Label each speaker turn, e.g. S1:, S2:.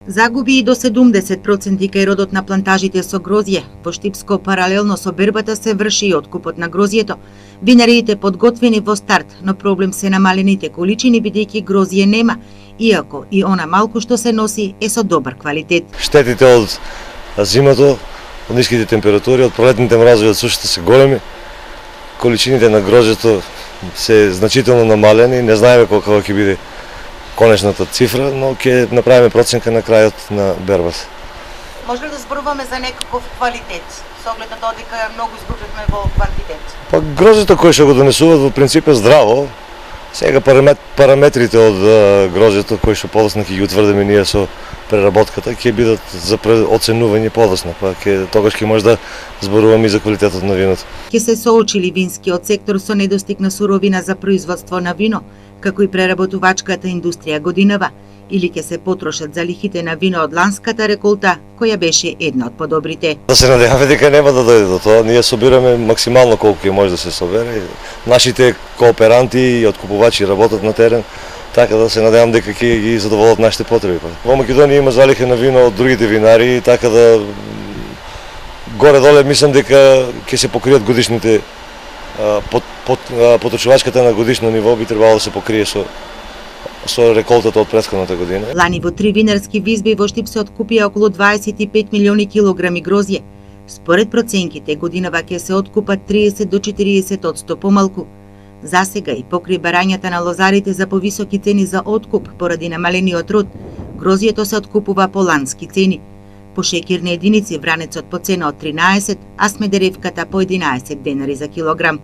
S1: Загуби и до 70% кај родот на плантажите со грозје. Во Штипско паралелно со бербата се врши и откупот на грозјето. Винариите подготвени во старт, но проблем се намалените количини бидејќи грозје нема, иако и она малку што се носи е со добар квалитет.
S2: Штетите од зимото, од ниските температури, од пролетните мразови, од сушите се големи. Количините на грозјето се значително намалени, не знаеме колку ќе биде конечната цифра, но ќе направиме проценка на крајот на бербата.
S1: Може ли да зборуваме за некаков квалитет, со оглед на тоа дека многу изгубивме во квантитет?
S2: Па грозјето кој што го донесуваат во принцип е здраво. Сега параметрите од грозјето кои што подоцна ќе ги утврдиме ние со преработката ќе бидат за оценување подоцна, па тогаш ќе може да зборуваме и за квалитетот на виното.
S1: Ќе се соочи винскиот сектор со недостиг на суровина за производство на вино, како и преработувачката индустрија годинава, или ќе се потрошат залихите на вино од ланската реколта, која беше една од подобрите.
S2: Да се надеваме дека нема да дојде до тоа, ние собираме максимално колку ќе може да се собере. Нашите кооперанти и откупувачи работат на терен, така да се надевам дека ќе ги задоволат нашите потреби. Во Македонија има залиха на вино од другите винари, така да горе-доле мислам дека ќе се покријат годишните поточувачката на годишно ниво би требало да се покрие со реколтата од претходната година.
S1: Лани во 3 винарски визби во Штип се откупија околу 25 милиони килограми грозје. Според проценките, годинава ќе се откупат 30 до 40% помалку. Засега и покри барањата на лозарите за повисоки цени за откуп поради намалениот род, грозјето се откупува по лански цени. По шеќерни единици вранецот по цена од 13, а смедеревката по 11 денари за килограм.